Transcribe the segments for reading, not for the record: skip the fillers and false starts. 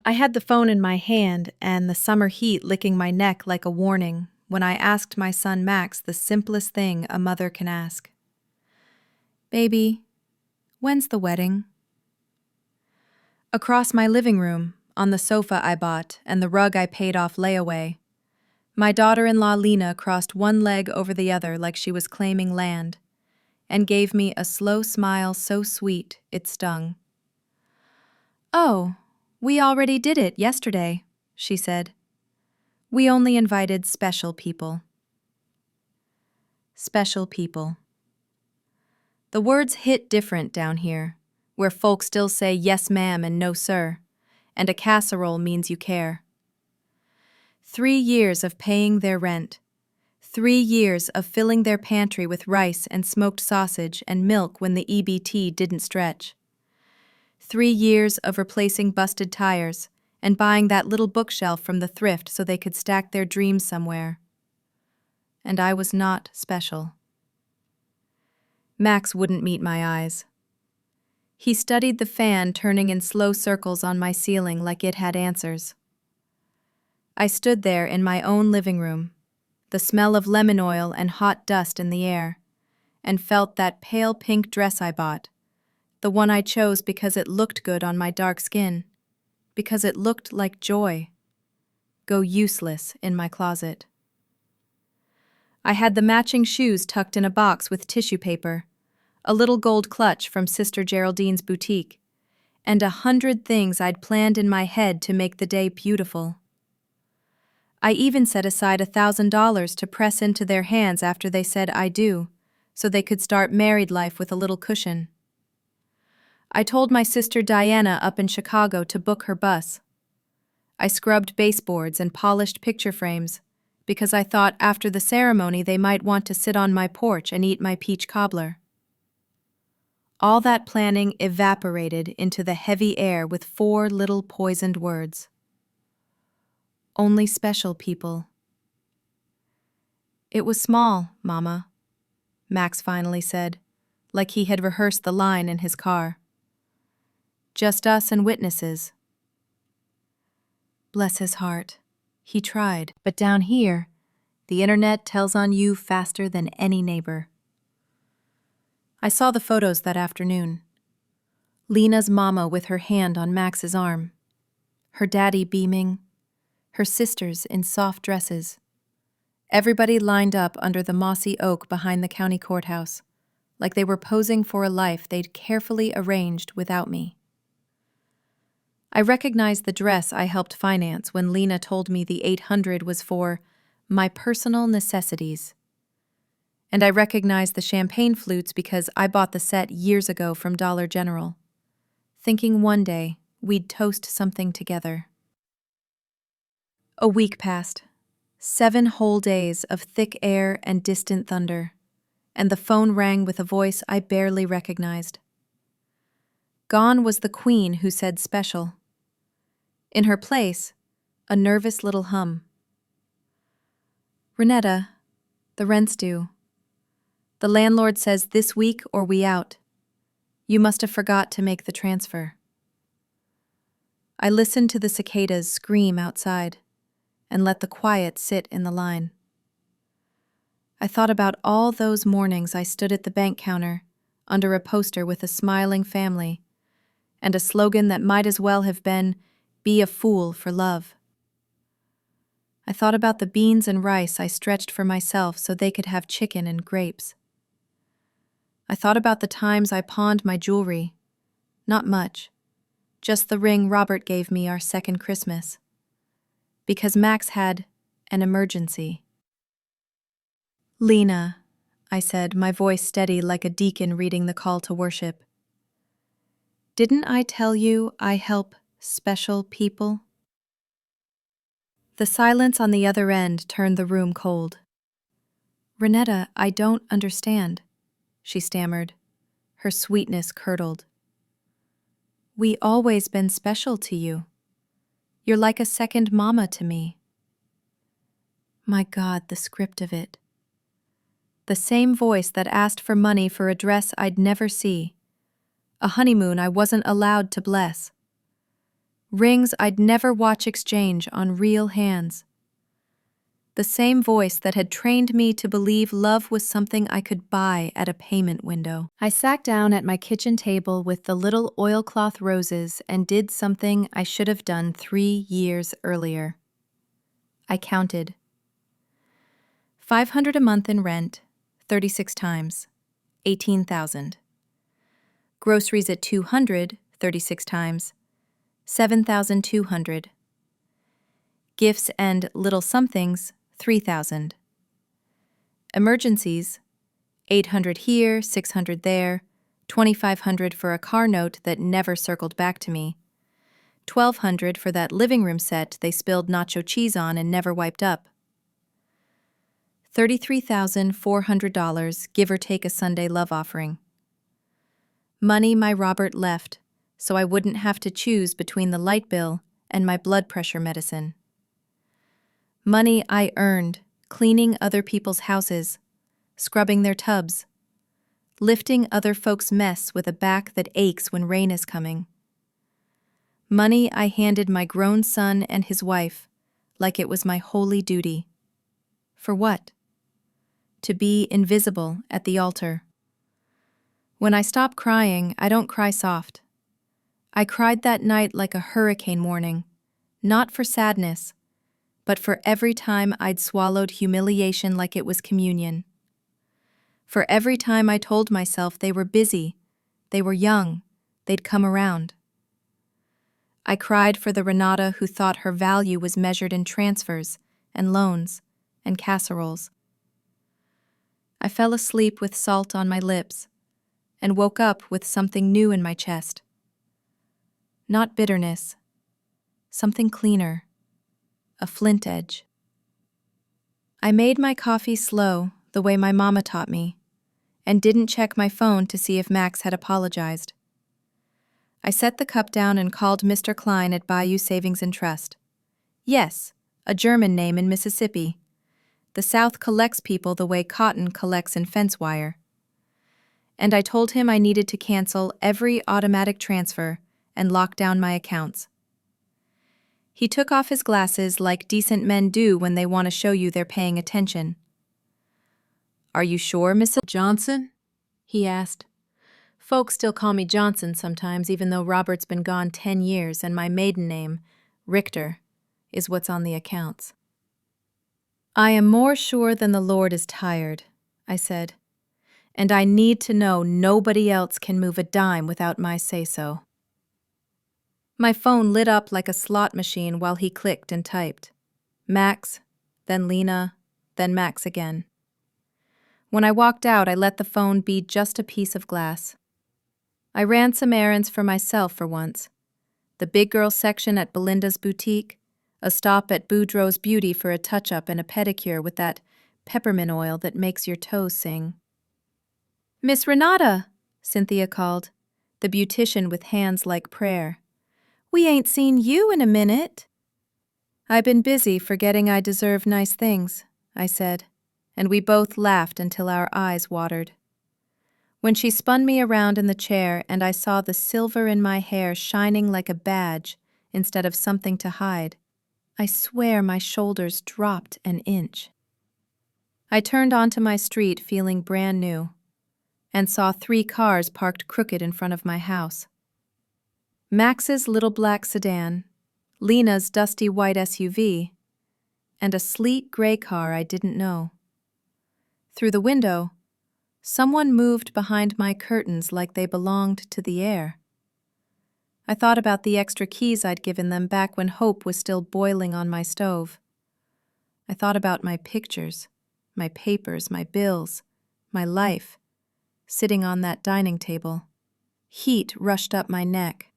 I had the phone in my hand and the summer heat licking my neck like a warning when I asked my son Max the simplest thing a mother can ask. Baby, when's the wedding? Across my living room, on the sofa I bought and the rug I paid off layaway, my daughter-in-law Lena crossed one leg over the other like she was claiming land, and gave me a slow smile so sweet it stung. "Oh, we already did it yesterday," she said. "We only invited special people." Special people. The words hit different down here, where folk still say yes ma'am and no sir, and a casserole means you care. 3 years of paying their rent. 3 years of filling their pantry with rice and smoked sausage and milk when the EBT didn't stretch. 3 years of replacing busted tires and buying that little bookshelf from the thrift so they could stack their dreams somewhere. And I was not special. Max wouldn't meet my eyes. He studied the fan turning in slow circles on my ceiling like it had answers. I stood there in my own living room, the smell of lemon oil and hot dust in the air, and felt that pale pink dress I bought, the one I chose because it looked good on my dark skin, because it looked like joy, go useless in my closet. I had the matching shoes tucked in a box with tissue paper, a little gold clutch from Sister Geraldine's boutique, and 100 things I'd planned in my head to make the day beautiful. I even set aside $1,000 to press into their hands after they said I do, so they could start married life with a little cushion. I told my sister Diana up in Chicago to book her bus. I scrubbed baseboards and polished picture frames, because I thought after the ceremony they might want to sit on my porch and eat my peach cobbler. All that planning evaporated into the heavy air with 4 little poisoned words. Only special people. "It was small, Mama," Max finally said, like he had rehearsed the line in his car. "Just us and witnesses." Bless his heart. He tried, but down here, the internet tells on you faster than any neighbor. I saw the photos that afternoon. Lena's mama with her hand on Max's arm, her daddy beaming, her sisters in soft dresses. Everybody lined up under the mossy oak behind the county courthouse, like they were posing for a life they'd carefully arranged without me. I recognized the dress I helped finance when Lena told me the $800 was for my personal necessities. And I recognized the champagne flutes because I bought the set years ago from Dollar General, thinking one day we'd toast something together. A week passed. 7 whole days of thick air and distant thunder, and the phone rang with a voice I barely recognized. Gone was the queen who said special. In her place, a nervous little hum. "Renate, the rent's due. The landlord says this week or we out. You must have forgot to make the transfer." I listened to the cicadas scream outside and let the quiet sit in the line. I thought about all those mornings I stood at the bank counter under a poster with a smiling family and a slogan that might as well have been, "Be a fool for love." I thought about the beans and rice I stretched for myself so they could have chicken and grapes. I thought about the times I pawned my jewelry. Not much, just the ring Robert gave me our second Christmas. Because Max had an emergency. "Lena," I said, my voice steady like a deacon reading the call to worship. "Didn't I tell you I help special people?" The silence on the other end turned the room cold. "Renate, I don't understand," she stammered, her sweetness curdled. "We always been special to you. You're like a second mama to me." My God, the script of it. The same voice that asked for money for a dress I'd never see, a honeymoon I wasn't allowed to bless. Rings I'd never watch exchange on real hands. The same voice that had trained me to believe love was something I could buy at a payment window. I sat down at my kitchen table with the little oilcloth roses and did something I should have done 3 years earlier. I counted. 500 a month in rent, 36 times, 18,000. Groceries at 200, 36 times, 7,200. Gifts and little somethings, 3,000. Emergencies, 800 here, 600 there, 2,500 for a car note that never circled back to me, 1,200 for that living room set they spilled nacho cheese on and never wiped up, $33,400, give or take a Sunday love offering. Money my Robert left, so I wouldn't have to choose between the light bill and my blood pressure medicine. Money I earned, cleaning other people's houses, scrubbing their tubs, lifting other folks' mess with a back that aches when rain is coming. Money I handed my grown son and his wife, like it was my holy duty. For what? To be invisible at the altar. When I stop crying, I don't cry soft. I cried that night like a hurricane warning, not for sadness, but for every time I'd swallowed humiliation like it was communion. For every time I told myself they were busy, they were young, they'd come around. I cried for the Renate who thought her value was measured in transfers and loans and casseroles. I fell asleep with salt on my lips and woke up with something new in my chest. Not bitterness, something cleaner. A flint edge. I made my coffee slow, the way my mama taught me, and didn't check my phone to see if Max had apologized. I set the cup down and called Mr. Klein at Bayou Savings and Trust. Yes, a German name in Mississippi. The South collects people the way cotton collects in fence wire. And I told him I needed to cancel every automatic transfer and lock down my accounts. He took off his glasses like decent men do when they want to show you they're paying attention. "Are you sure, Mrs. Johnson?" he asked. Folks still call me Johnson sometimes, even though Robert's been gone 10 years and my maiden name, Richter, is what's on the accounts. "I am more sure than the Lord is tired," I said, "and I need to know nobody else can move a dime without my say-so." My phone lit up like a slot machine while he clicked and typed. Max, then Lena, then Max again. When I walked out, I let the phone be just a piece of glass. I ran some errands for myself for once. The big girl section at Belinda's boutique, a stop at Boudreaux's Beauty for a touch-up and a pedicure with that peppermint oil that makes your toes sing. "Miss Renate," Cynthia called, the beautician with hands like prayer. "We ain't seen you in a minute." "I've been busy forgetting I deserve nice things," I said, and we both laughed until our eyes watered. When she spun me around in the chair and I saw the silver in my hair shining like a badge instead of something to hide, I swear my shoulders dropped an inch. I turned onto my street feeling brand new and saw 3 cars parked crooked in front of my house. Max's little black sedan, Lena's dusty white SUV, and a sleek gray car I didn't know. Through the window, someone moved behind my curtains like they belonged to the air. I thought about the extra keys I'd given them back when hope was still boiling on my stove. I thought about my pictures, my papers, my bills, my life, sitting on that dining table. Heat rushed up my neck.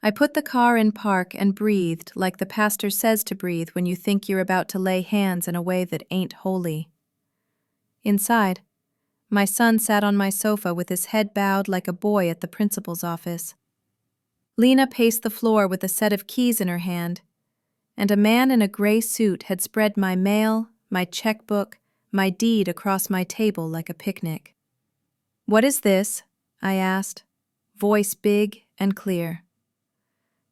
I put the car in park and breathed like the pastor says to breathe when you think you're about to lay hands in a way that ain't holy. Inside, my son sat on my sofa with his head bowed like a boy at the principal's office. Lena paced the floor with a set of keys in her hand, and a man in a gray suit had spread my mail, my checkbook, my deed across my table like a picnic. "What is this?" I asked, voice big and clear.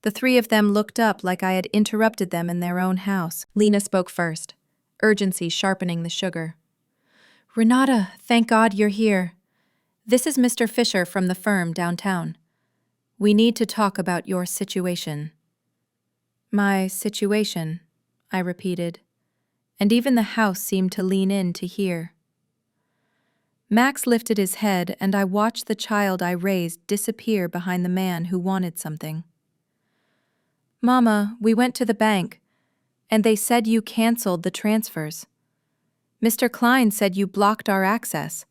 The three of them looked up like I had interrupted them in their own house. Lena spoke first, urgency sharpening the sugar. Renate, thank God you're here. This is Mr. Fisher from the firm downtown. We need to talk about your situation. My situation, I repeated, and even the house seemed to lean in to hear. Max lifted his head, and I watched the child I raised disappear behind the man who wanted something. Mama, we went to the bank, and they said you canceled the transfers. Mr. Klein said you blocked our access.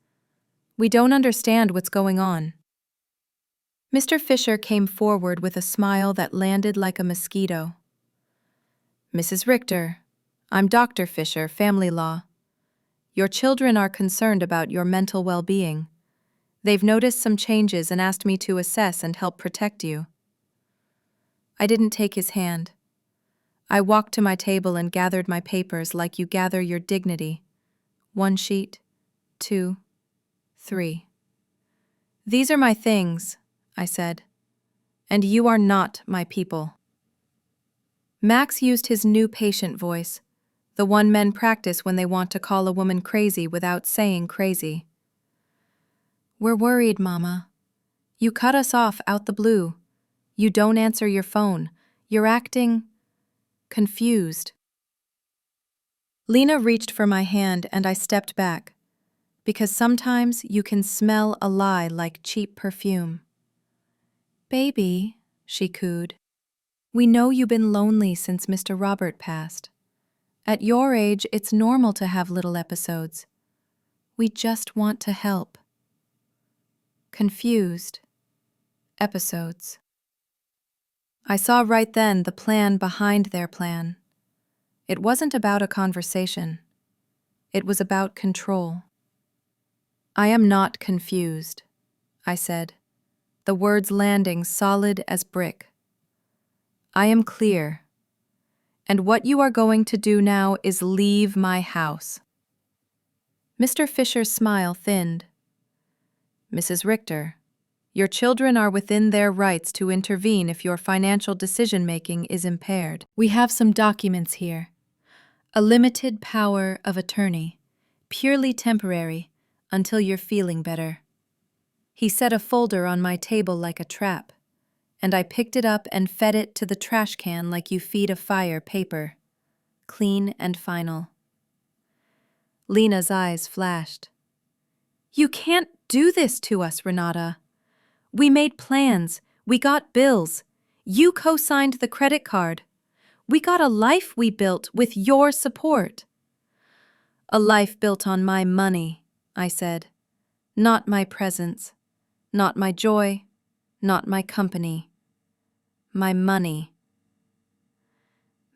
We don't understand what's going on. Mr. Fisher came forward with a smile that landed like a mosquito. Mrs. Richter, I'm Dr. Fisher, Family Law. Your children are concerned about your mental well-being. They've noticed some changes and asked me to assess and help protect you. I didn't take his hand. I walked to my table and gathered my papers like you gather your dignity. 1 sheet, 2, 3. These are my things, I said, and you are not my people. Max used his new patient voice, the one men practice when they want to call a woman crazy without saying crazy. We're worried, Mama. You cut us off out the blue. You don't answer your phone. You're acting confused. Lena reached for my hand and I stepped back, because sometimes you can smell a lie like cheap perfume. Baby, she cooed, we know you've been lonely since Mr. Robert passed. At your age, it's normal to have little episodes. We just want to help. Confused. Episodes. I saw right then the plan behind their plan. It wasn't about a conversation. It was about control. I am not confused, I said, the words landing solid as brick. I am clear. And what you are going to do now is leave my house. Mr. Fisher's smile thinned. Mrs. Richter, your children are within their rights to intervene if your financial decision-making is impaired. We have some documents here. A limited power of attorney, purely temporary, until you're feeling better. He set a folder on my table like a trap, and I picked it up and fed it to the trash can like you feed a fire paper. Clean and final. Lena's eyes flashed. You can't do this to us, Renate. We made plans. We got bills. You co-signed the credit card. We got a life we built with your support. A life built on my money, I said. Not my presence. Not my joy. Not my company. My money.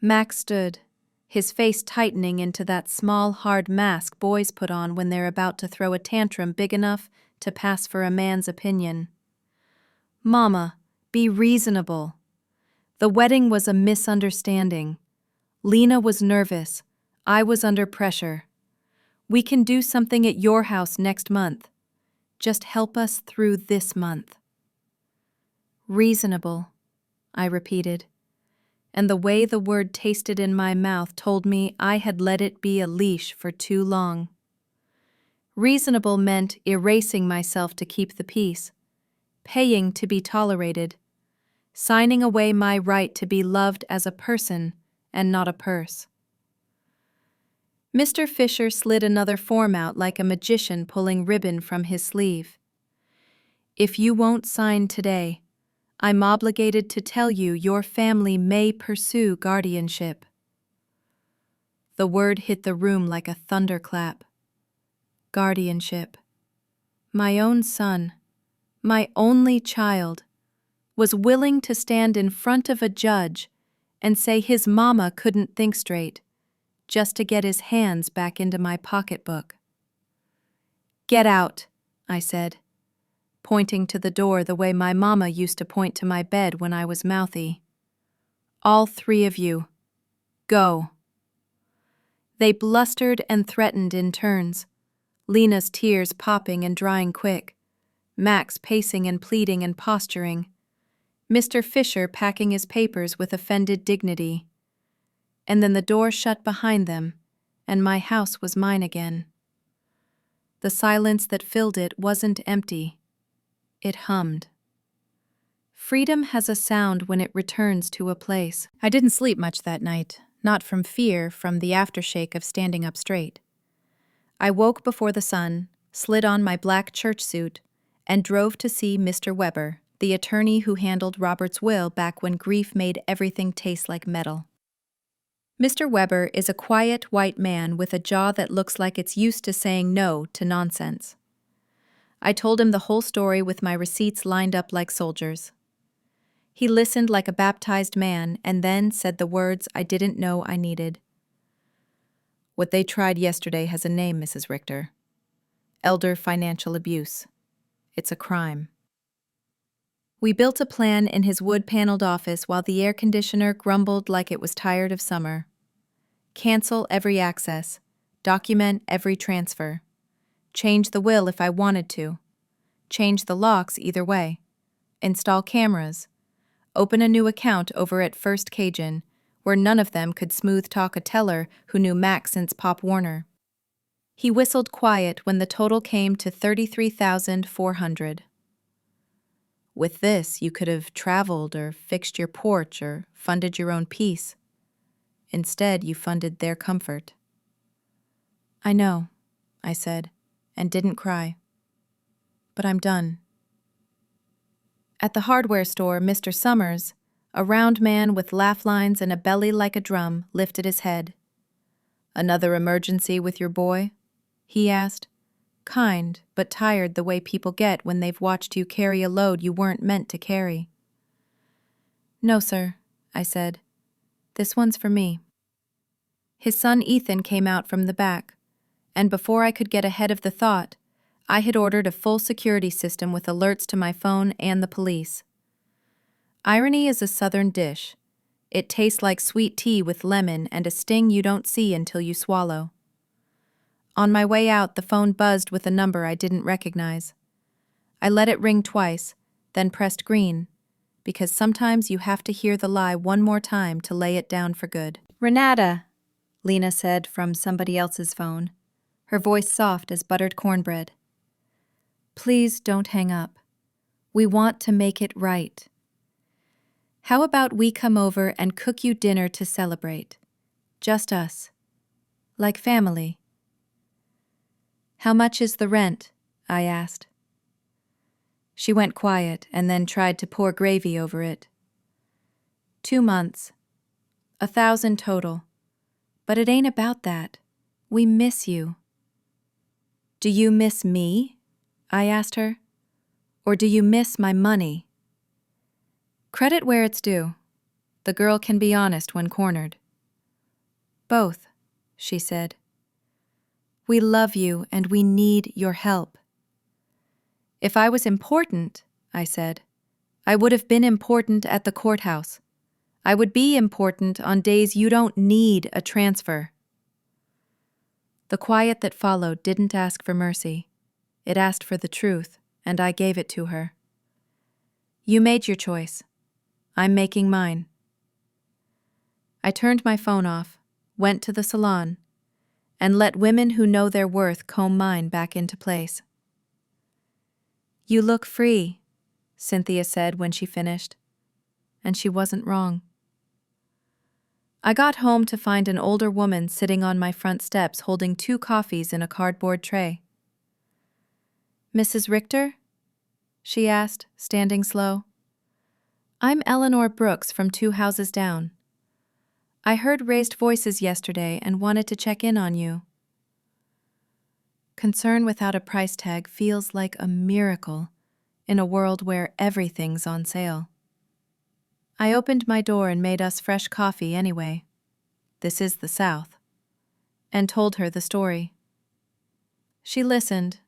Max stood, his face tightening into that small, hard mask boys put on when they're about to throw a tantrum big enough to pass for a man's opinion. Mama, be reasonable. The wedding was a misunderstanding. Lena was nervous. I was under pressure. We can do something at your house next month. Just help us through this month. Reasonable, I repeated, and the way the word tasted in my mouth told me I had let it be a leash for too long. Reasonable meant erasing myself to keep the peace, paying to be tolerated, signing away my right to be loved as a person and not a purse. Mr. Fisher slid another form out like a magician pulling ribbon from his sleeve. If you won't sign today, I'm obligated to tell you your family may pursue guardianship. The word hit the room like a thunderclap. Guardianship. My own son, my only child, was willing to stand in front of a judge and say his mama couldn't think straight, just to get his hands back into my pocketbook. Get out, I said, pointing to the door the way my mama used to point to my bed when I was mouthy. All three of you, go. They blustered and threatened in turns, Lena's tears popping and drying quick, Max pacing and pleading and posturing. Mr. Fisher packing his papers with offended dignity. And then the door shut behind them, and my house was mine again. The silence that filled it wasn't empty. It hummed. Freedom has a sound when it returns to a place. I didn't sleep much that night, not from fear, from the aftershake of standing up straight. I woke before the sun, slid on my black church suit, and drove to see Mr. Weber, the attorney who handled Robert's will back when grief made everything taste like metal. Mr. Weber is a quiet white man with a jaw that looks like it's used to saying no to nonsense. I told him the whole story with my receipts lined up like soldiers. He listened like a baptized man and then said the words I didn't know I needed. What they tried yesterday has a name, Mrs. Richter. Elder financial abuse. It's a crime. We built a plan in his wood-paneled office while the air conditioner grumbled like it was tired of summer. Cancel every access. Document every transfer. Change the will if I wanted to. Change the locks either way. Install cameras. Open a new account over at First Cajun, where none of them could smooth-talk a teller who knew Mac since Pop Warner. He whistled quiet when the total came to $33,400. With this, you could have traveled or fixed your porch or funded your own peace. Instead, you funded their comfort. I know, I said, and didn't cry. But I'm done. At the hardware store, Mr. Summers, a round man with laugh lines and a belly like a drum, lifted his head. Another emergency with your boy? He asked, kind but tired the way people get when they've watched you carry a load you weren't meant to carry. No, sir, I said. This one's for me. His son Ethan came out from the back, and before I could get ahead of the thought, I had ordered a full security system with alerts to my phone and the police. Irony is a southern dish. It tastes like sweet tea with lemon and a sting you don't see until you swallow. On my way out, the phone buzzed with a number I didn't recognize. I let it ring twice, then pressed green, because sometimes you have to hear the lie one more time to lay it down for good. Renate, Lena said from somebody else's phone, her voice soft as buttered cornbread. Please don't hang up. We want to make it right. How about we come over and cook you dinner to celebrate? Just us. Like family. How much is the rent? I asked. She went quiet and then tried to pour gravy over it. 2 months. 1,000 total. But it ain't about that. We miss you. Do you miss me? I asked her. Or do you miss my money? Credit where it's due. The girl can be honest when cornered. Both, she said. We love you and we need your help. If I was important, I said, I would have been important at the courthouse. I would be important on days you don't need a transfer. The quiet that followed didn't ask for mercy. It asked for the truth, and I gave it to her. You made your choice. I'm making mine. I turned my phone off, went to the salon, and let women who know their worth comb mine back into place. You look free, Cynthia said when she finished, and she wasn't wrong. I got home to find an older woman sitting on my front steps holding 2 coffees in a cardboard tray. Mrs. Richter? She asked, standing slow. I'm Eleanor Brooks from 2 houses down. I heard raised voices yesterday and wanted to check in on you. Concern without a price tag feels like a miracle in a world where everything's on sale. I opened my door and made us fresh coffee anyway. This is the South. And told her the story. She listened,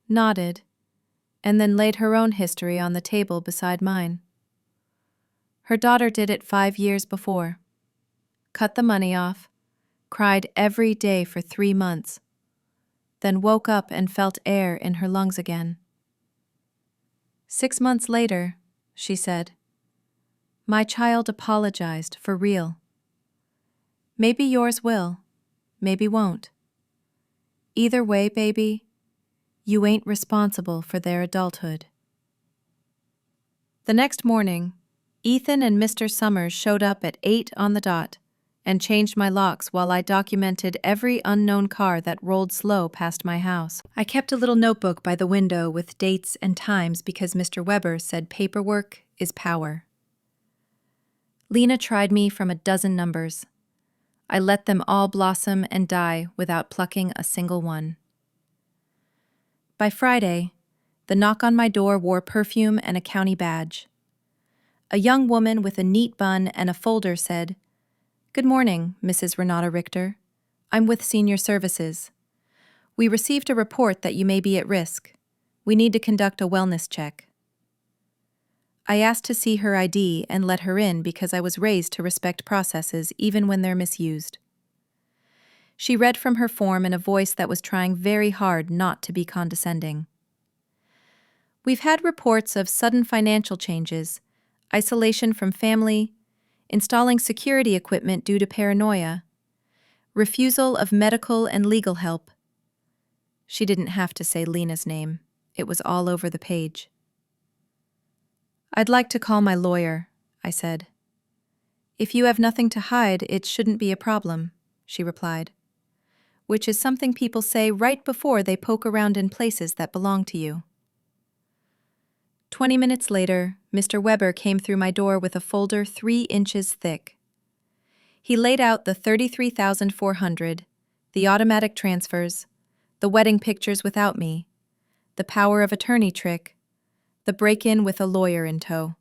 nodded, and then laid her own history on the table beside mine. Her daughter did it 5 years before. Cut the money off, cried every day for 3 months, then woke up and felt air in her lungs again. 6 months later, she said, My child apologized, for real. Maybe yours will, maybe won't. Either way, baby, you ain't responsible for their adulthood. The next morning, Ethan and Mr. Summers showed up at 8 on the dot and changed my locks while I documented every unknown car that rolled slow past my house. I kept a little notebook by the window with dates and times because Mr. Weber said paperwork is power. Lena tried me from a dozen numbers. I let them all blossom and die without plucking a single one. By Friday, the knock on my door wore perfume and a county badge. A young woman with a neat bun and a folder said, "Good morning, Mrs. Renate Richter. I'm with Senior Services. We received a report that you may be at risk. We need to conduct a wellness check." I asked to see her ID and let her in because I was raised to respect processes even when they're misused. She read from her form in a voice that was trying very hard not to be condescending. "We've had reports of sudden financial changes, isolation from family, installing security equipment due to paranoia, refusal of medical and legal help." She didn't have to say Lena's name. It was all over the page. "I'd like to call my lawyer," I said. "If you have nothing to hide, it shouldn't be a problem," she replied, which is something people say right before they poke around in places that belong to you. 20 minutes later, Mr. Weber came through my door with a folder 3 inches thick. He laid out the $33,400, the automatic transfers, the wedding pictures without me, the power of attorney trick, the break-in with a lawyer in tow.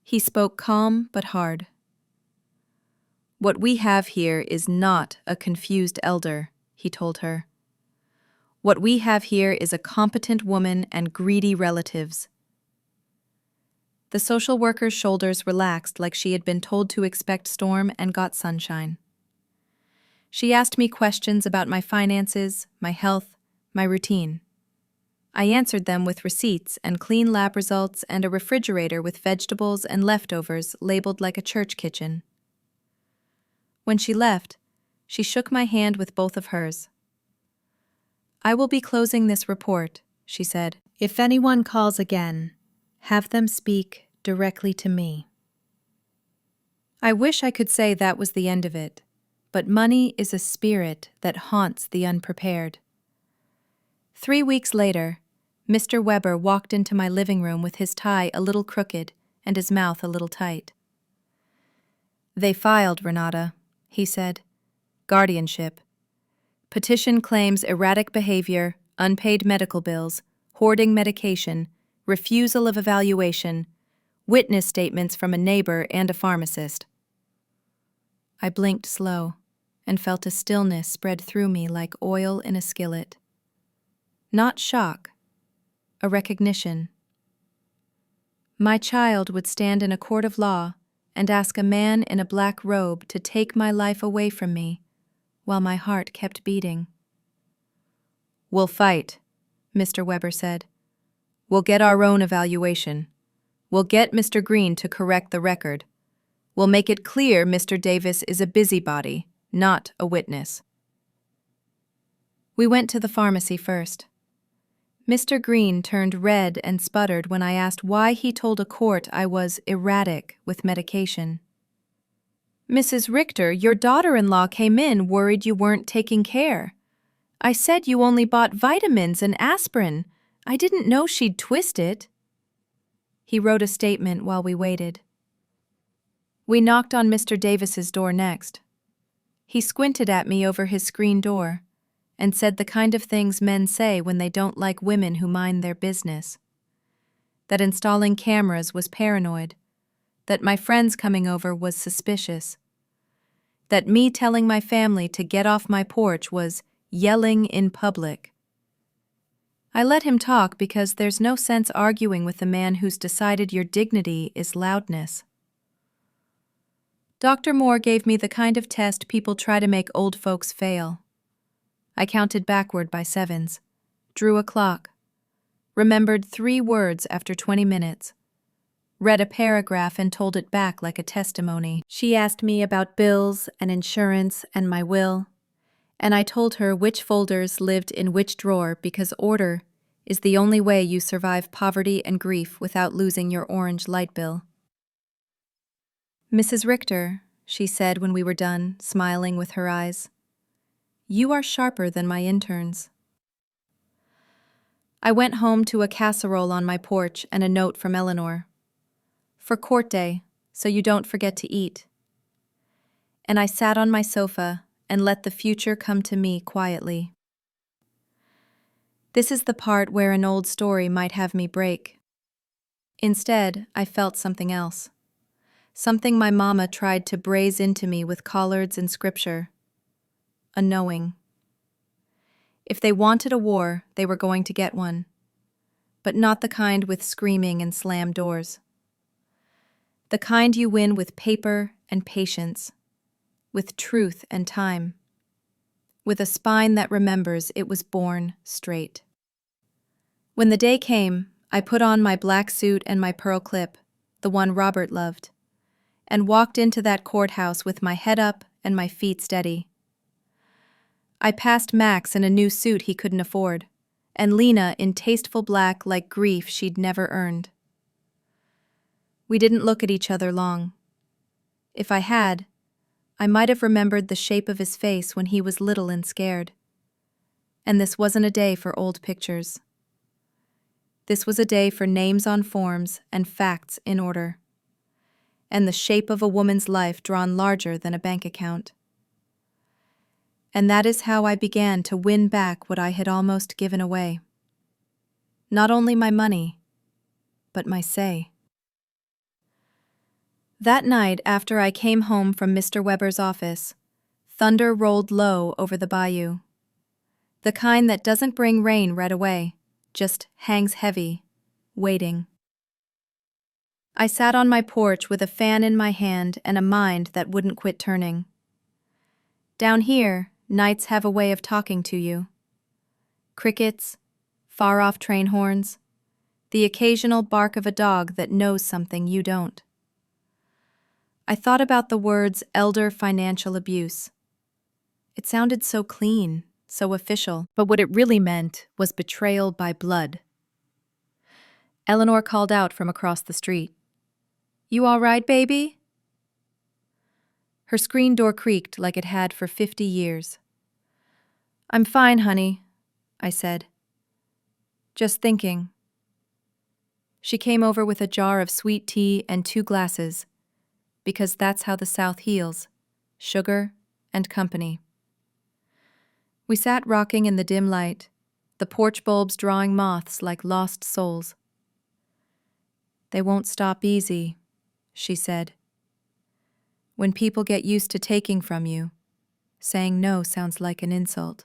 He spoke calm but hard. "What we have here is not a confused elder," he told her. "What we have here is a competent woman and greedy relatives." The social worker's shoulders relaxed like she had been told to expect storm and got sunshine. She asked me questions about my finances, my health, my routine. I answered them with receipts and clean lab results and a refrigerator with vegetables and leftovers labeled like a church kitchen. When she left, she shook my hand with both of hers. "I will be closing this report," she said. "If anyone calls again, have them speak directly to me." I wish I could say that was the end of it, but money is a spirit that haunts the unprepared. 3 weeks later, Mr. Weber walked into my living room with his tie a little crooked and his mouth a little tight. "They filed, Renata," he said. "Guardianship. Petition claims erratic behavior, unpaid medical bills, hoarding medication, refusal of evaluation, witness statements from a neighbor and a pharmacist." I blinked slow and felt a stillness spread through me like oil in a skillet. Not shock, a recognition. My child would stand in a court of law and ask a man in a black robe to take my life away from me while my heart kept beating. "We'll fight," Mr. Weber said. "We'll get our own evaluation. We'll get Mr. Green to correct the record. We'll make it clear Mr. Davis is a busybody, not a witness." We went to the pharmacy first. Mr. Green turned red and sputtered when I asked why he told a court I was erratic with medication. "Mrs. Richter, your daughter-in-law came in worried you weren't taking care. I said you only bought vitamins and aspirin. I didn't know she'd twist it." He wrote a statement while we waited. We knocked on Mr. Davis's door next. He squinted at me over his screen door and said the kind of things men say when they don't like women who mind their business. That installing cameras was paranoid. That my friends coming over was suspicious. That me telling my family to get off my porch was yelling in public. I let him talk because there's no sense arguing with the man who's decided your dignity is loudness. Dr. Moore gave me the kind of test people try to make old folks fail. I counted backward by sevens, drew a clock, remembered 3 words after 20 minutes. read a paragraph and told it back like a testimony. She asked me about bills and insurance and my will, and I told her which folders lived in which drawer because order is the only way you survive poverty and grief without losing your orange light bill. "Mrs. Richter," she said when we were done, smiling with her eyes, "you are sharper than my interns." I went home to a casserole on my porch and a note from Eleanor. "For court day, so you don't forget to eat." And I sat on my sofa and let the future come to me quietly. This is the part where an old story might have me break. Instead, I felt something else. Something my mama tried to braze into me with collards and scripture. A knowing. If they wanted a war, they were going to get one. But not the kind with screaming and slammed doors. The kind you win with paper and patience, with truth and time, with a spine that remembers it was born straight. When the day came, I put on my black suit and my pearl clip, the one Robert loved, and walked into that courthouse with my head up and my feet steady. I passed Max in a new suit he couldn't afford, and Lena in tasteful black like grief she'd never earned. We didn't look at each other long. If I had, I might have remembered the shape of his face when he was little and scared. And this wasn't a day for old pictures. This was a day for names on forms and facts in order, and the shape of a woman's life drawn larger than a bank account. And that is how I began to win back what I had almost given away. Not only my money, but my say. That night after I came home from Mr. Weber's office, thunder rolled low over the bayou. The kind that doesn't bring rain right away, just hangs heavy, waiting. I sat on my porch with a fan in my hand and a mind that wouldn't quit turning. Down here, nights have a way of talking to you. Crickets, far-off train horns, the occasional bark of a dog that knows something you don't. I thought about the words elder financial abuse. It sounded so clean, so official, but what it really meant was betrayal by blood. Eleanor called out from across the street. "You all right, baby?" Her screen door creaked like it had for 50 years. "I'm fine, honey," I said. "Just thinking." She came over with a jar of sweet tea and 2 glasses, because that's how the South heals, sugar and company. We sat rocking in the dim light, the porch bulbs drawing moths like lost souls. "They won't stop easy," she said. "When people get used to taking from you, saying no sounds like an insult."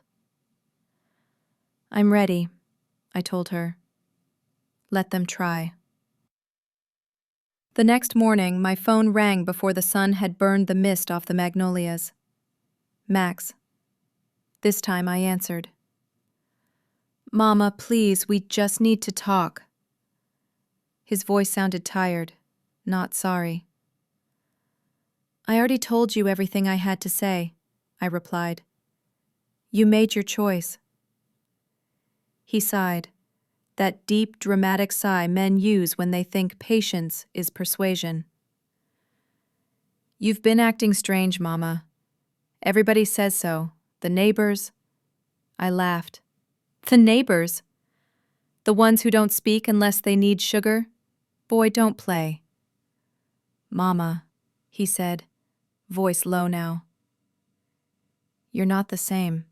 "I'm ready," I told her. "Let them try." The next morning, my phone rang before the sun had burned the mist off the magnolias. Max. This time I answered. "Mama, please, we just need to talk." His voice sounded tired, not sorry. "I already told you everything I had to say," I replied. "You made your choice." He sighed, that deep, dramatic sigh men use when they think patience is persuasion. "You've been acting strange, Mama. Everybody says so. The neighbors." I laughed. "The neighbors? The ones who don't speak unless they need sugar? Boy, don't play." "Mama," he said, voice low now. "You're not the same.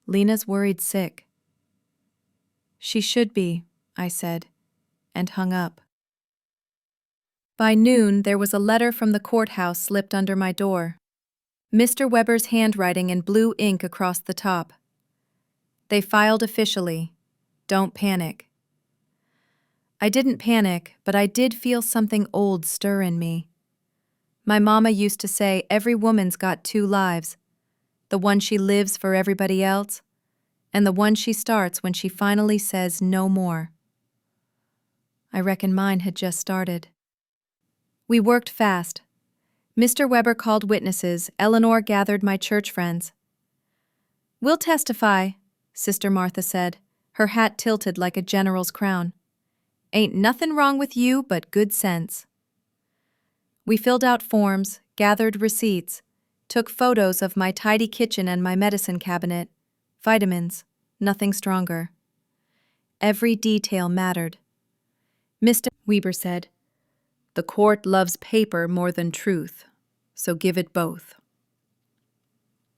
Lena's worried sick." "She should be," I said, and hung up. By noon, there was a letter from the courthouse slipped under my door. Mr. Weber's handwriting in blue ink across the top. They filed officially. Don't panic. I didn't panic, but I did feel something old stir in me. My mama used to say every woman's got 2 lives, the one she lives for everybody else, and the one she starts when she finally says no more. I reckon mine had just started. We worked fast. Mr. Weber called witnesses. Eleanor gathered my church friends. "We'll testify," Sister Martha said, her hat tilted like a general's crown. "Ain't nothing wrong with you but good sense." We filled out forms, gathered receipts, took photos of my tidy kitchen and my medicine cabinet. Vitamins, nothing stronger. Every detail mattered. Mr. Weber said, "The court loves paper more than truth, so give it both."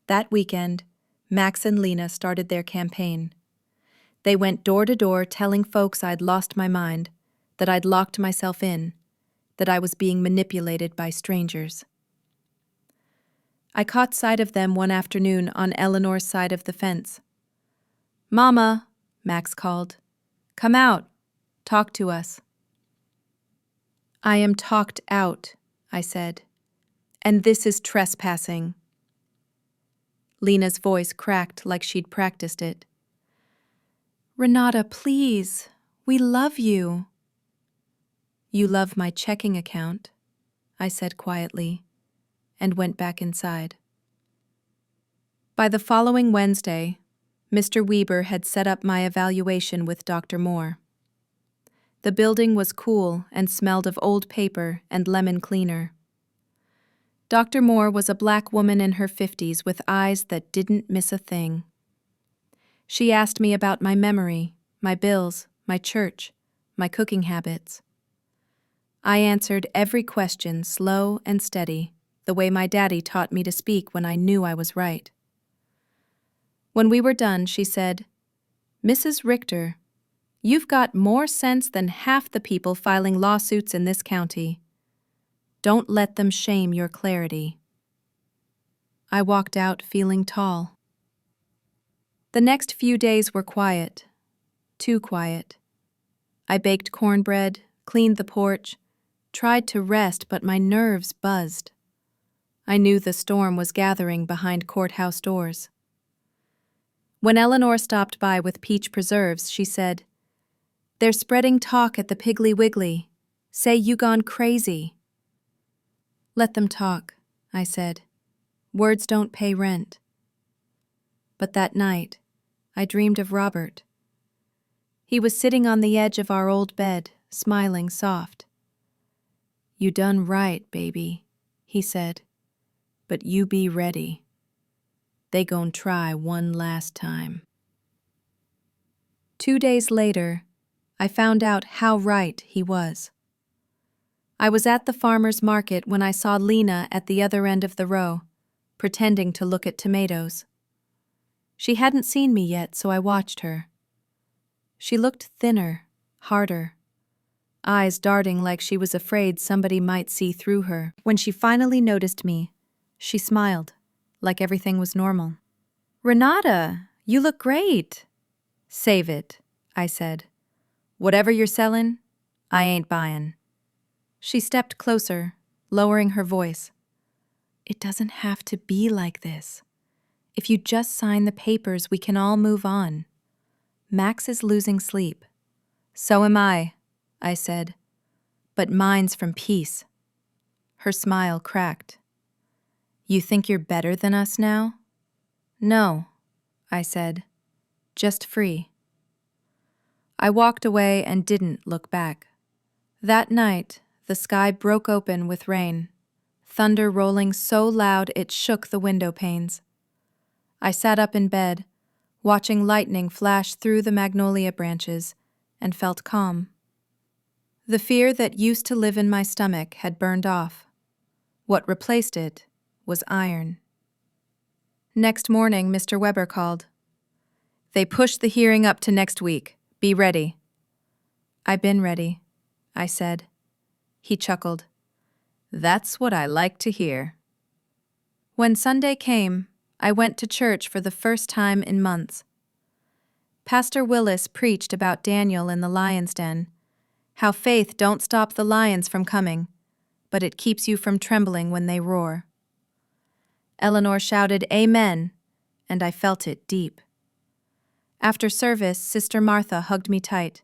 That weekend, Max and Lena started their campaign. They went door to door telling folks I'd lost my mind, that I'd locked myself in, that I was being manipulated by strangers. I caught sight of them one afternoon on Eleanor's side of the fence. "Mama," Max called, "come out, talk to us." "I am talked out," I said, "and this is trespassing." Lena's voice cracked like she'd practiced it. "Renate, please, we love you." "You love my checking account," I said quietly, and went back inside. By the following Wednesday, Mr. Weber had set up my evaluation with Dr. Moore. The building was cool and smelled of old paper and lemon cleaner. Dr. Moore was a black woman in her 50s with eyes that didn't miss a thing. She asked me about my memory, my bills, my church, my cooking habits. I answered every question slow and steady, the way my daddy taught me to speak when I knew I was right. When we were done, she said, "Mrs. Richter, you've got more sense than half the people filing lawsuits in this county. Don't let them shame your clarity." I walked out feeling tall. The next few days were quiet, too quiet. I baked cornbread, cleaned the porch, tried to rest, but my nerves buzzed. I knew the storm was gathering behind courthouse doors. When Eleanor stopped by with peach preserves, she said, "They're spreading talk at the Piggly Wiggly. Say you gone crazy." "Let them talk," I said. "Words don't pay rent." But that night, I dreamed of Robert. He was sitting on the edge of our old bed, smiling soft. "You done right, baby," he said, "but you be ready. They gon' try one last time." 2 days later, I found out how right he was. I was at the farmer's market when I saw Lena at the other end of the row, pretending to look at tomatoes. She hadn't seen me yet, so I watched her. She looked thinner, harder, eyes darting like she was afraid somebody might see through her. When she finally noticed me, she smiled, like everything was normal. "Renate, you look great." "Save it," I said. "Whatever you're selling, I ain't buying." She stepped closer, lowering her voice. "It doesn't have to be like this. If you just sign the papers, we can all move on. Max is losing sleep." "So am I," said. "But mine's from peace." Her smile cracked. "You think you're better than us now?" "No," I said. "Just free." I walked away and didn't look back. That night, the sky broke open with rain, thunder rolling so loud it shook the window panes. I sat up in bed, watching lightning flash through the magnolia branches, and felt calm. The fear that used to live in my stomach had burned off. What replaced it was iron. Next morning, Mr. Weber called. "They pushed the hearing up to next week. Be ready." "I've been ready," I said. He chuckled. "That's what I like to hear." When Sunday came, I went to church for the first time in months. Pastor Willis preached about Daniel in the lion's den, how faith don't stop the lions from coming, but it keeps you from trembling when they roar. Eleanor shouted "Amen," and I felt it deep. After service, Sister Martha hugged me tight.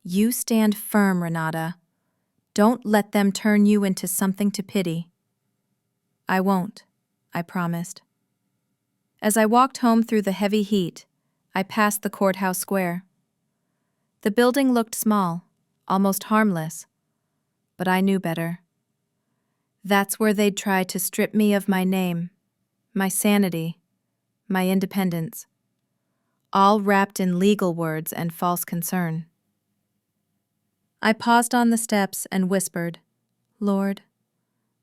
"You stand firm, Renate. Don't let them turn you into something to pity. I won't, I promised. As I walked home through the heavy heat, I passed the courthouse square. The building looked small, almost harmless, but I knew better. That's where they'd try to strip me of my name, my sanity, my independence, all wrapped in legal words and false concern. I paused on the steps and whispered, "Lord,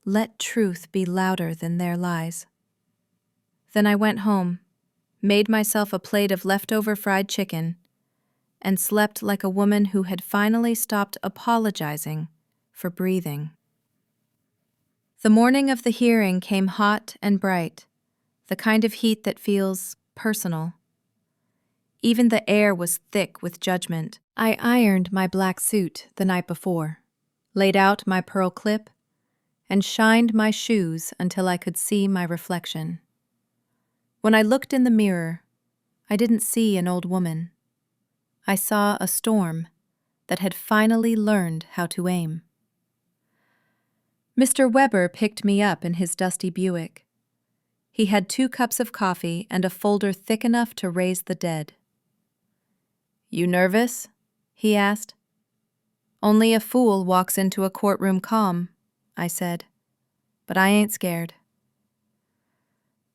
let truth be louder than their lies." Then I went home, made myself a plate of leftover fried chicken, and slept like a woman who had finally stopped apologizing for breathing. The morning of the hearing came hot and bright, the kind of heat that feels personal. Even the air was thick with judgment. I ironed my black suit the night before, laid out my pearl clip, and shined my shoes until I could see my reflection. When I looked in the mirror, I didn't see an old woman. I saw a storm that had finally learned how to aim. Mr. Weber picked me up in his dusty Buick. He had 2 cups of coffee and a folder thick enough to raise the dead. "You nervous?" he asked. "Only a fool walks into a courtroom calm," I said. "But I ain't scared."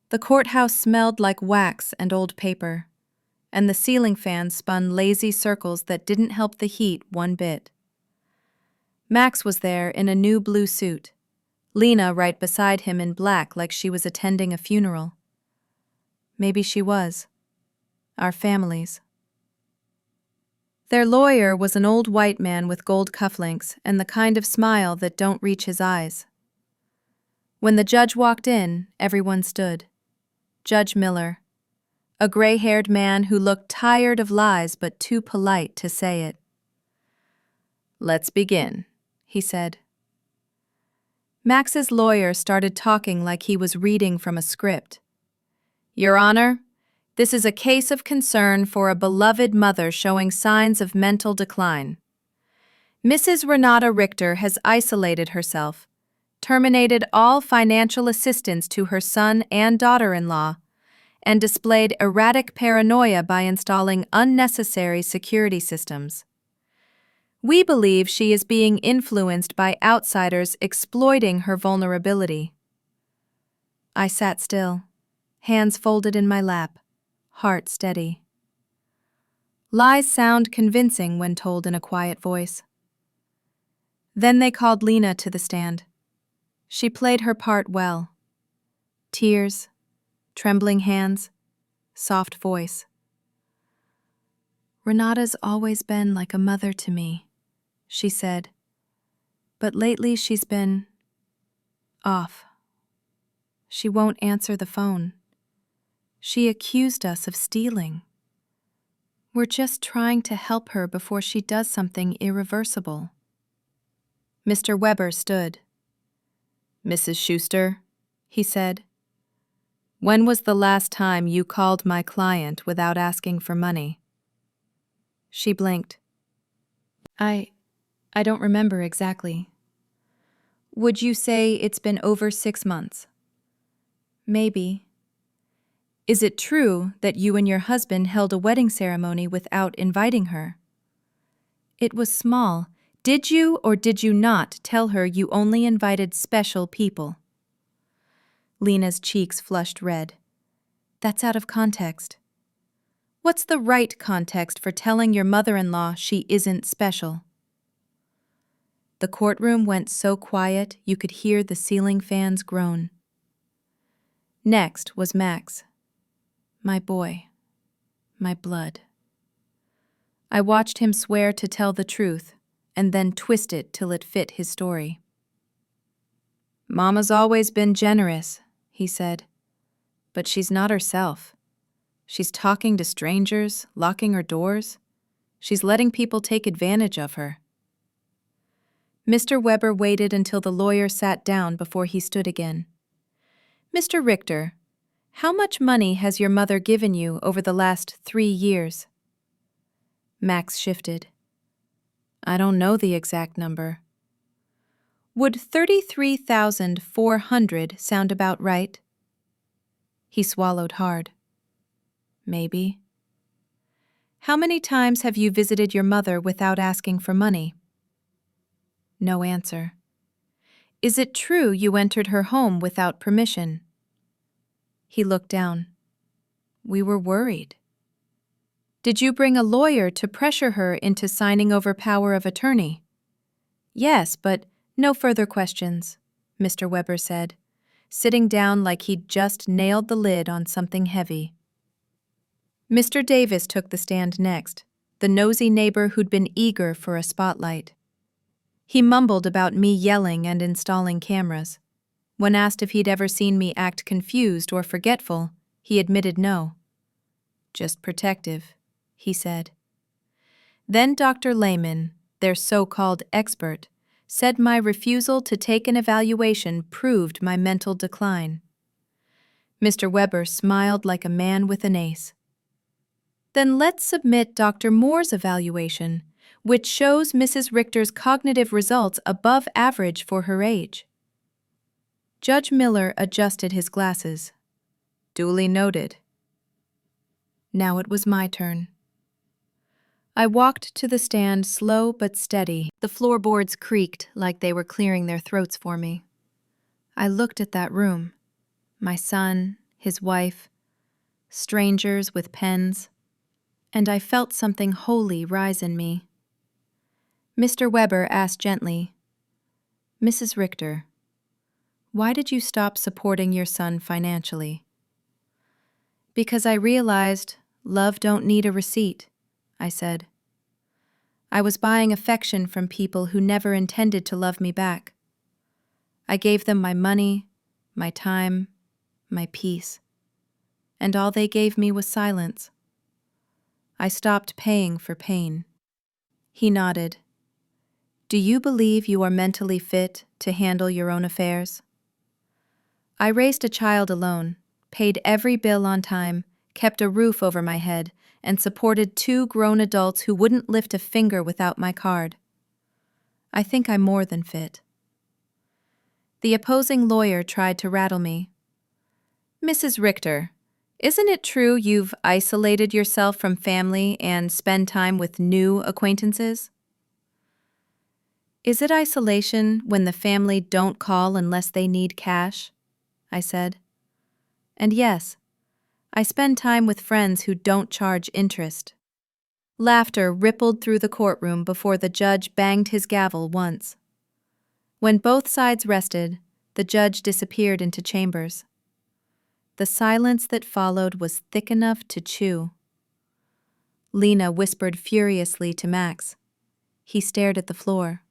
The courthouse smelled like wax and old paper, and the ceiling fan spun lazy circles that didn't help the heat one bit. Max was there in a new blue suit, Lena right beside him in black like she was attending a funeral. Maybe she was. Our families. Their lawyer was an old white man with gold cufflinks and the kind of smile that don't reach his eyes. When the judge walked in, everyone stood. Judge Miller, a gray-haired man who looked tired of lies but too polite to say it. "Let's begin," he said. Max's lawyer started talking like he was reading from a script. "Your Honor, this is a case of concern for a beloved mother showing signs of mental decline. Mrs. Renate Richter has isolated herself, terminated all financial assistance to her son and daughter-in-law, and displayed erratic paranoia by installing unnecessary security systems. We believe she is being influenced by outsiders exploiting her vulnerability." I sat still, hands folded in my lap, heart steady. Lies sound convincing when told in a quiet voice. Then they called Lena to the stand. She played her part well. Tears, trembling hands, soft voice. "Renate's always been like a mother to me," she said. "But lately she's been off. She won't answer the phone. She accused us of stealing. We're just trying to help her before she does something irreversible." Mr. Weber stood. "Mrs. Schuster," he said, "when was the last time you called my client without asking for money?" She blinked. I don't remember exactly. Would you say it's been over 6 months? Maybe. Is it true that you and your husband held a wedding ceremony without inviting her? It was small. Did you or did you not tell her you only invited special people? Lena's cheeks flushed red. That's out of context. What's the right context for telling your mother-in-law she isn't special? The courtroom went so quiet you could hear the ceiling fans groan. Next was Max. My boy. My blood. I watched him swear to tell the truth and then twist it till it fit his story. "Mama's always been generous," he said, "but she's not herself. She's talking to strangers, locking her doors. She's letting people take advantage of her." Mr. Weber waited until the lawyer sat down before he stood again. "Mr. Richter, how much money has your mother given you over the last 3 years? Max shifted. "I don't know the exact number. Would 33,400 sound about right? He swallowed hard. Maybe. How many times have you visited your mother without asking for money? No answer. Is it true you entered her home without permission? He looked down. We were worried. Did you bring a lawyer to pressure her into signing over power of attorney? Yes, but no further questions, Mr. Weber said, sitting down like he'd just nailed the lid on something heavy. Mr. Davis took the stand next, the nosy neighbor who'd been eager for a spotlight. He mumbled about me yelling and installing cameras. When asked if he'd ever seen me act confused or forgetful, he admitted no. Just protective, he said. Then Dr. Lehman, their so-called expert, said my refusal to take an evaluation proved my mental decline. Mr. Weber smiled like a man with an ace. Then let's submit Dr. Moore's evaluation, which shows Mrs. Richter's cognitive results above average for her age. Judge Miller adjusted his glasses. Duly noted. Now it was my turn. I walked to the stand slow but steady. The floorboards creaked like they were clearing their throats for me. I looked at that room. My son, his wife, strangers with pens, and I felt something holy rise in me. Mr. Weber asked gently, Mrs. Richter, why did you stop supporting your son financially? Because I realized love don't need a receipt, I said. I was buying affection from people who never intended to love me back. I gave them my money, my time, my peace, and all they gave me was silence. I stopped paying for pain. He nodded. Do you believe you are mentally fit to handle your own affairs? I raised a child alone, paid every bill on time, kept a roof over my head, and supported 2 grown adults who wouldn't lift a finger without my card. I think I'm more than fit. The opposing lawyer tried to rattle me. Mrs. Richter, isn't it true you've isolated yourself from family and spend time with new acquaintances? Is it isolation when the family don't call unless they need cash? I said. And yes, I spend time with friends who don't charge interest. Laughter rippled through the courtroom before the judge banged his gavel once. When both sides rested, the judge disappeared into chambers. The silence that followed was thick enough to chew. Lena whispered furiously to Max. He stared at the floor.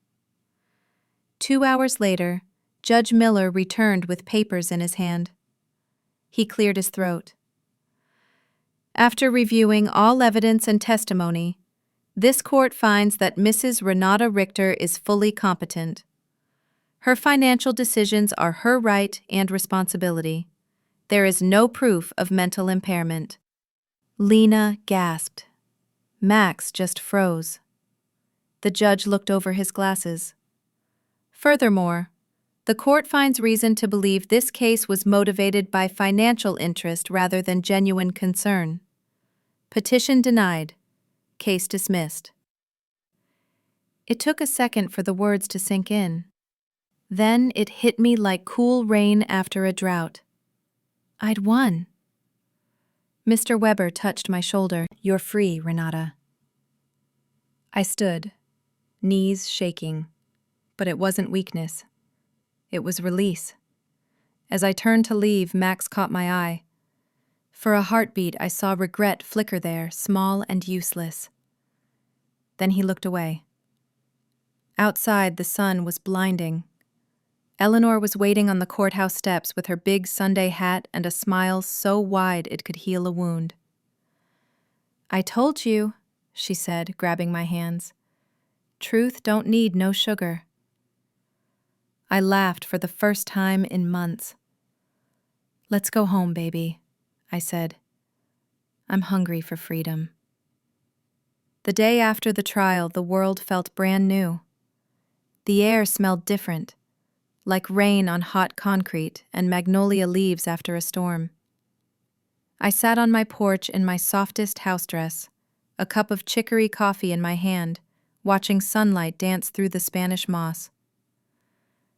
2 hours later, Judge Miller returned with papers in his hand. He cleared his throat. After reviewing all evidence and testimony, this court finds that Mrs. Renate Richter is fully competent. Her financial decisions are her right and responsibility. There is no proof of mental impairment. Lena gasped. Max just froze. The judge looked over his glasses. Furthermore, the court finds reason to believe this case was motivated by financial interest rather than genuine concern. Petition denied. Case dismissed. It took a second for the words to sink in. Then it hit me like cool rain after a drought. I'd won. Mr. Weber touched my shoulder. You're free, Renate. I stood, knees shaking. But it wasn't weakness. It was release. As I turned to leave, Max caught my eye. For a heartbeat, I saw regret flicker there, small and useless. Then he looked away. Outside, the sun was blinding. Eleanor was waiting on the courthouse steps with her big Sunday hat and a smile so wide it could heal a wound. I told you, she said, grabbing my hands. Truth don't need no sugar. I laughed for the first time in months. Let's go home, baby, I said. I'm hungry for freedom. The day after the trial, the world felt brand new. The air smelled different, like rain on hot concrete and magnolia leaves after a storm. I sat on my porch in my softest house dress, a cup of chicory coffee in my hand, watching sunlight dance through the Spanish moss.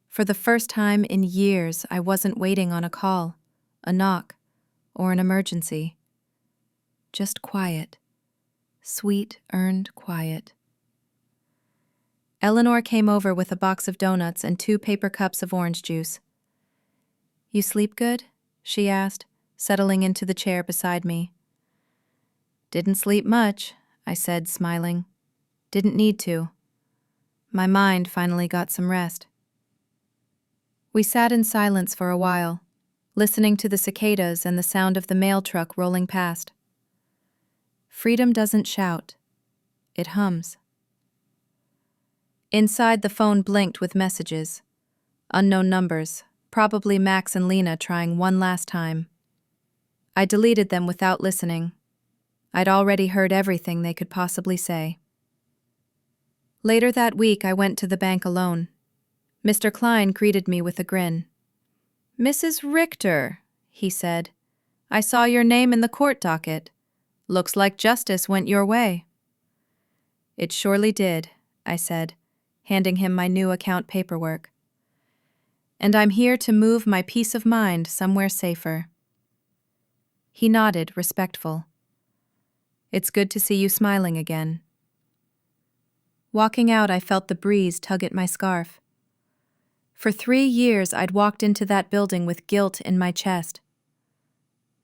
For the first time in years, I wasn't waiting on a call, a knock, or an emergency. Just quiet. Sweet, earned quiet. Eleanor came over with a box of donuts and 2 paper cups of orange juice. "You sleep good?" she asked, settling into the chair beside me. "Didn't sleep much," I said, smiling. "Didn't need to. My mind finally got some rest." We sat in silence for a while, listening to the cicadas and the sound of the mail truck rolling past. Freedom doesn't shout. It hums. Inside, the phone blinked with messages. Unknown numbers, probably Max and Lena trying one last time. I deleted them without listening. I'd already heard everything they could possibly say. Later that week, I went to the bank alone. Mr. Klein greeted me with a grin. "Mrs. Richter," he said, "I saw your name in the court docket. Looks like justice went your way." "It surely did," I said, handing him my new account paperwork. "And I'm here to move my peace of mind somewhere safer." He nodded, respectful. "It's good to see you smiling again." Walking out, I felt the breeze tug at my scarf. For 3 years, I'd walked into that building with guilt in my chest.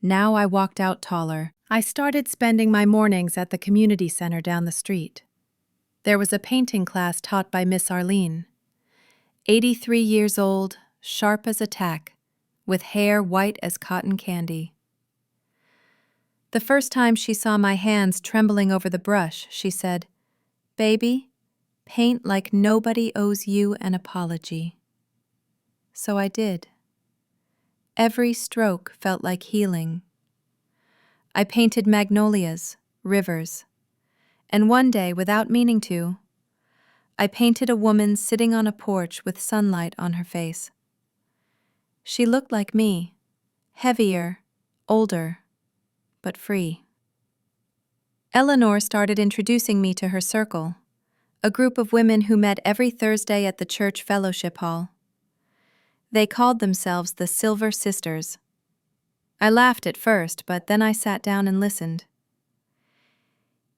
Now I walked out taller. I started spending my mornings at the community center down the street. There was a painting class taught by Miss Arlene. 83 years old, sharp as a tack, with hair white as cotton candy. The first time she saw my hands trembling over the brush, she said, "Baby, paint like nobody owes you an apology." So I did. Every stroke felt like healing. I painted magnolias, rivers, and one day, without meaning to, I painted a woman sitting on a porch with sunlight on her face. She looked like me, heavier, older, but free. Eleanor started introducing me to her circle, a group of women who met every Thursday at the church fellowship hall. They called themselves the Silver Sisters. I laughed at first, but then I sat down and listened.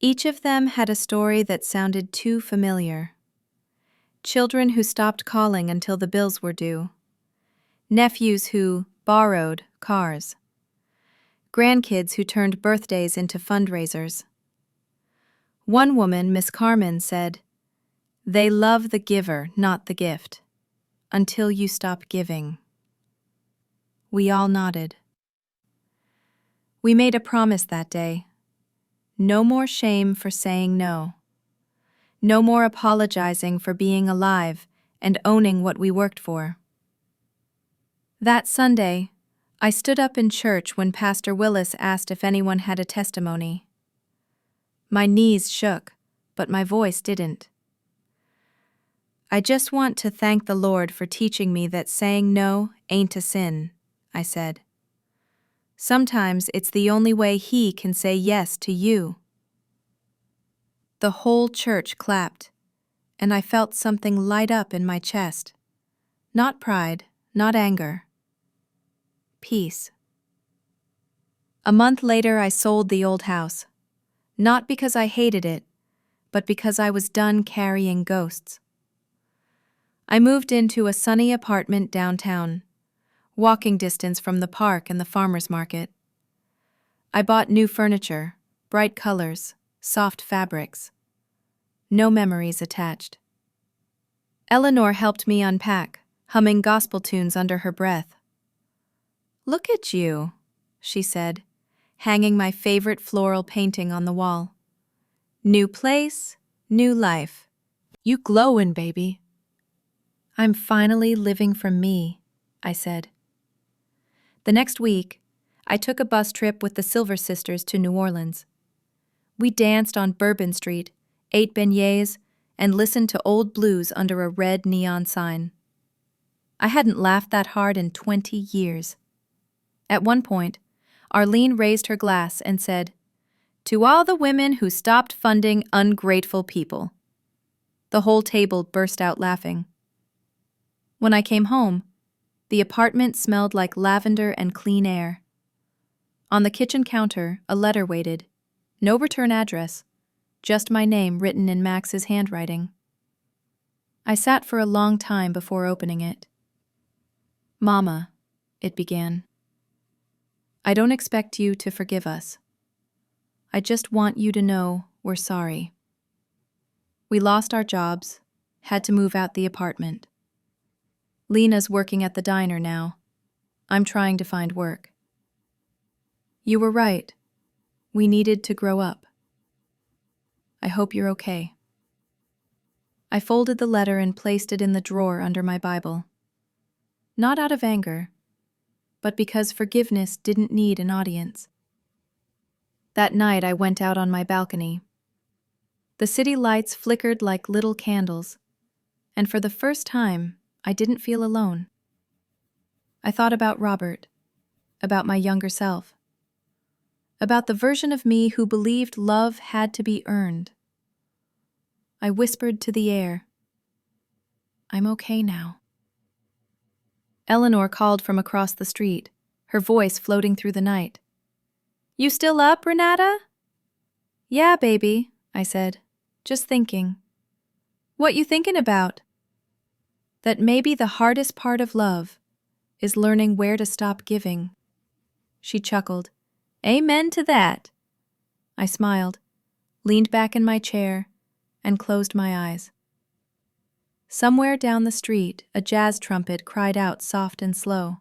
Each of them had a story that sounded too familiar. Children who stopped calling until the bills were due. Nephews who borrowed cars. Grandkids who turned birthdays into fundraisers. One woman, Miss Carmen, said, "They love the giver, not the gift. Until you stop giving." We all nodded. We made a promise that day. No more shame for saying no. No more apologizing for being alive and owning what we worked for. That Sunday, I stood up in church when Pastor Willis asked if anyone had a testimony. My knees shook, but my voice didn't. "I just want to thank the Lord for teaching me that saying no ain't a sin," I said. "Sometimes it's the only way He can say yes to you." The whole church clapped, and I felt something light up in my chest. Not pride, not anger. Peace. A month later, I sold the old house. Not because I hated it, but because I was done carrying ghosts. I moved into a sunny apartment downtown, walking distance from the park and the farmer's market. I bought new furniture, bright colors, soft fabrics. No memories attached. Eleanor helped me unpack, humming gospel tunes under her breath. "Look at you," she said, hanging my favorite floral painting on the wall. "New place, new life. You glowin', baby." "I'm finally living for me," I said. The next week, I took a bus trip with the Silver Sisters to New Orleans. We danced on Bourbon Street, ate beignets, and listened to old blues under a red neon sign. I hadn't laughed that hard in 20 years. At one point, Arlene raised her glass and said, "To all the women who stopped funding ungrateful people." The whole table burst out laughing. When I came home, the apartment smelled like lavender and clean air. On the kitchen counter, a letter waited. No return address, just my name written in Max's handwriting. I sat for a long time before opening it. "Mama," it began, "I don't expect you to forgive us. I just want you to know we're sorry. We lost our jobs, had to move out the apartment. Lena's working at the diner now. I'm trying to find work. You were right. We needed to grow up. I hope you're okay." I folded the letter and placed it in the drawer under my Bible. Not out of anger, but because forgiveness didn't need an audience. That night I went out on my balcony. The city lights flickered like little candles, and for the first time, I didn't feel alone. I thought about Robert, about my younger self, about the version of me who believed love had to be earned. I whispered to the air, "I'm okay now." Eleanor called from across the street, her voice floating through the night. "You still up, Renata?" "Yeah, baby," I said, "just thinking." "What you thinking about?" "That maybe the hardest part of love is learning where to stop giving." She chuckled. "Amen to that." I smiled, leaned back in my chair, and closed my eyes. Somewhere down the street, a jazz trumpet cried out soft and slow.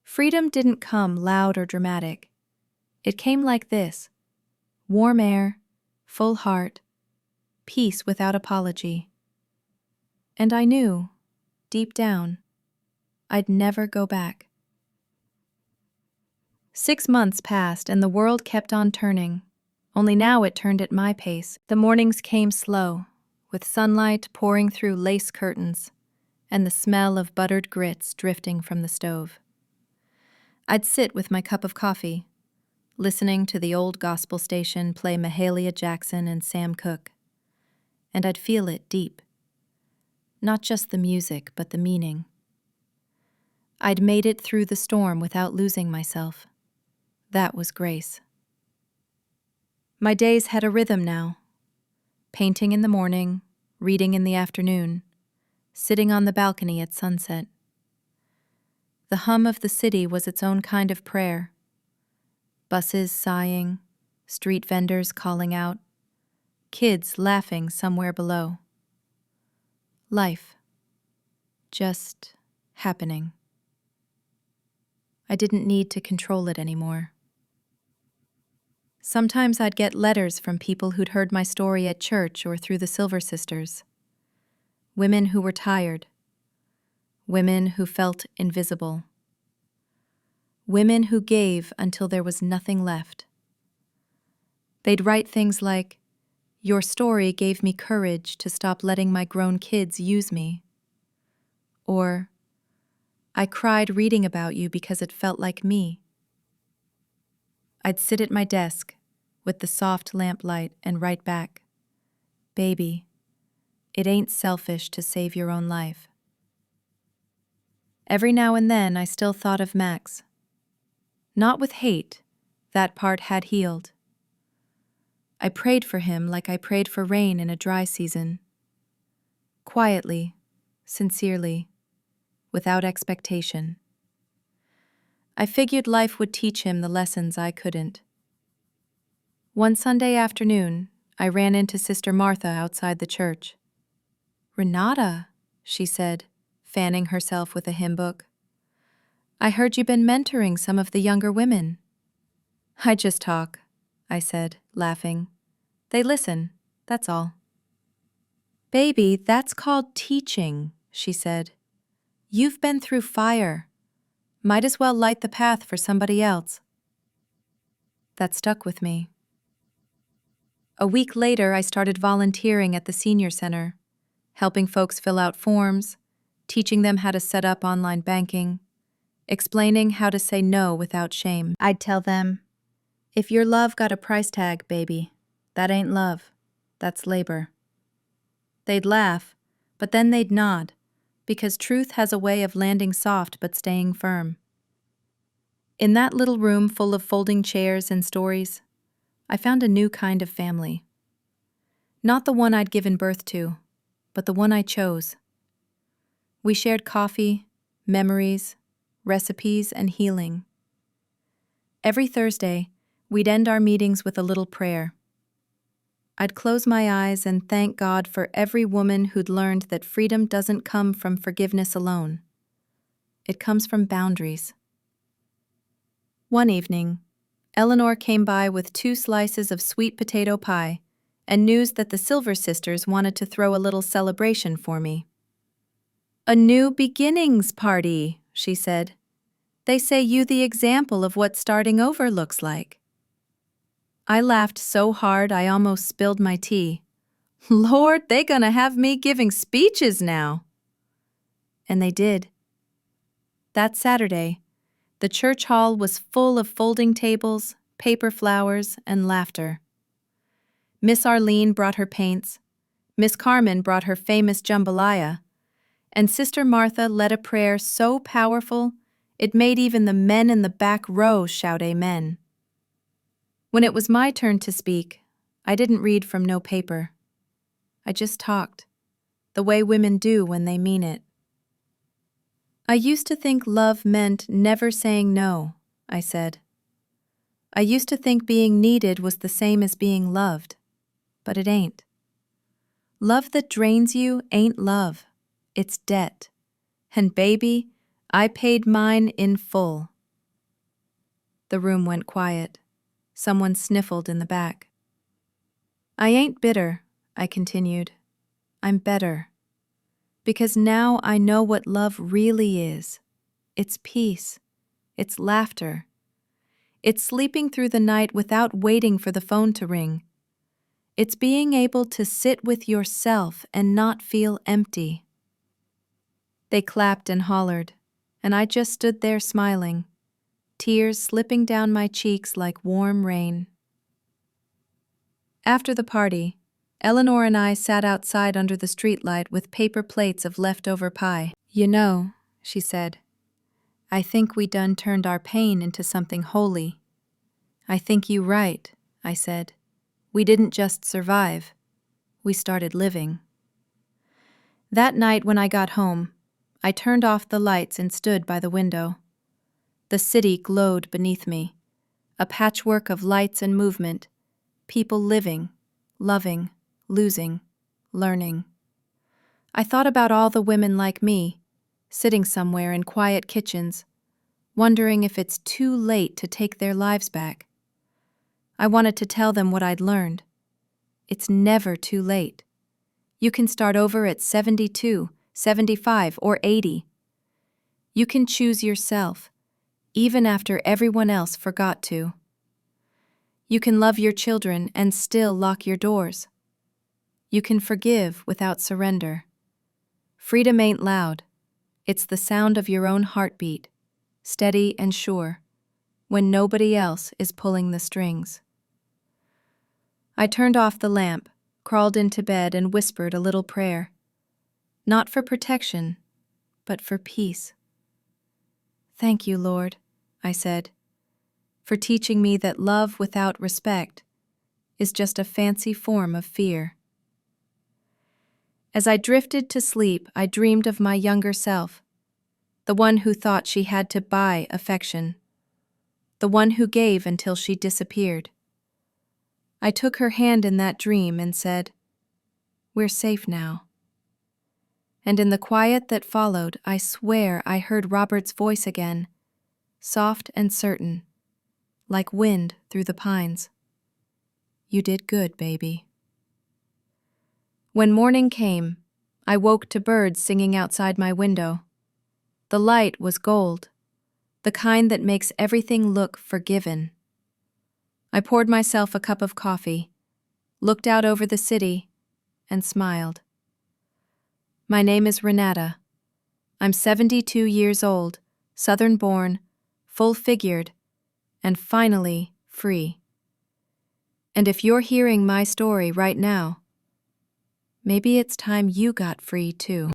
Freedom didn't come loud or dramatic. It came like this: warm air, full heart, peace without apology. And I knew, deep down, I'd never go back. 6 months passed and the world kept on turning, only now it turned at my pace. The mornings came slow, with sunlight pouring through lace curtains and the smell of buttered grits drifting from the stove. I'd sit with my cup of coffee, listening to the old gospel station play Mahalia Jackson and Sam Cooke, and I'd feel it deep. Not just the music, but the meaning. I'd made it through the storm without losing myself. That was grace. My days had a rhythm now. Painting in the morning, reading in the afternoon, sitting on the balcony at sunset. The hum of the city was its own kind of prayer. Buses sighing, street vendors calling out, kids laughing somewhere below. Life. Just happening. I didn't need to control it anymore. Sometimes I'd get letters from people who'd heard my story at church or through the Silver Sisters. Women who were tired. Women who felt invisible. Women who gave until there was nothing left. They'd write things like, "Your story gave me courage to stop letting my grown kids use me." Or, "I cried reading about you because it felt like me." I'd sit at my desk with the soft lamplight and write back, "Baby, it ain't selfish to save your own life." Every now and then I still thought of Max. Not with hate, that part had healed. I prayed for him like I prayed for rain in a dry season. Quietly, sincerely, without expectation. I figured life would teach him the lessons I couldn't. One Sunday afternoon, I ran into Sister Martha outside the church. "Renata," she said, fanning herself with a hymn book. "I heard you've been mentoring some of the younger women." "I just talk," I said, laughing. "They listen, that's all." "Baby, that's called teaching," she said. "You've been through fire. Might as well light the path for somebody else." That stuck with me. A week later, I started volunteering at the senior center, helping folks fill out forms, teaching them how to set up online banking, explaining how to say no without shame. I'd tell them, "If your love got a price tag, baby, that ain't love, that's labor." They'd laugh, but then they'd nod, because truth has a way of landing soft but staying firm. In that little room full of folding chairs and stories, I found a new kind of family. Not the one I'd given birth to, but the one I chose. We shared coffee, memories, recipes, and healing. Every Thursday, we'd end our meetings with a little prayer. I'd close my eyes and thank God for every woman who'd learned that freedom doesn't come from forgiveness alone. It comes from boundaries. One evening, Eleanor came by with 2 slices of sweet potato pie and news that the Silver Sisters wanted to throw a little celebration for me. "A new beginnings party," she said. "They say you the example of what starting over looks like." I laughed so hard I almost spilled my tea. Lord, they gonna have me giving speeches now. And they did. That Saturday, the church hall was full of folding tables, paper flowers, and laughter. Miss Arlene brought her paints, Miss Carmen brought her famous jambalaya, and Sister Martha led a prayer so powerful it made even the men in the back row shout amen. When it was my turn to speak, I didn't read from no paper. I just talked, the way women do when they mean it. "I used to think love meant never saying no," I said. "I used to think being needed was the same as being loved, but it ain't. Love that drains you ain't love, it's debt. And baby, I paid mine in full." The room went quiet. Someone sniffled in the back. "I ain't bitter," I continued. "I'm better. Because now I know what love really is. It's peace. It's laughter. It's sleeping through the night without waiting for the phone to ring. It's being able to sit with yourself and not feel empty." They clapped and hollered, and I just stood there smiling, tears slipping down my cheeks like warm rain. After the party, Eleanor and I sat outside under the streetlight with paper plates of leftover pie. "You know," she said, "I think we done turned our pain into something holy." "I think you right," I said. "We didn't just survive. We started living." That night when I got home, I turned off the lights and stood by the window. The city glowed beneath me, a patchwork of lights and movement, people living, loving, losing, learning. I thought about all the women like me, sitting somewhere in quiet kitchens, wondering if it's too late to take their lives back. I wanted to tell them what I'd learned. It's never too late. You can start over at 72, 75, or 80. You can choose yourself, even after everyone else forgot to. You can love your children and still lock your doors. You can forgive without surrender. Freedom ain't loud. It's the sound of your own heartbeat, steady and sure, when nobody else is pulling the strings. I turned off the lamp, crawled into bed, and whispered a little prayer. Not for protection, but for peace. "Thank you, Lord," I said, "for teaching me that love without respect is just a fancy form of fear." As I drifted to sleep, I dreamed of my younger self, the one who thought she had to buy affection, the one who gave until she disappeared. I took her hand in that dream and said, "We're safe now." And in the quiet that followed, I swear I heard Robert's voice again, soft and certain, like wind through the pines. "You did good, baby." When morning came, I woke to birds singing outside my window. The light was gold, the kind that makes everything look forgiven. I poured myself a cup of coffee, looked out over the city, and smiled. My name is Renate. I'm 72 years old, Southern-born, full-figured, and finally free. And if you're hearing my story right now, maybe it's time you got free too.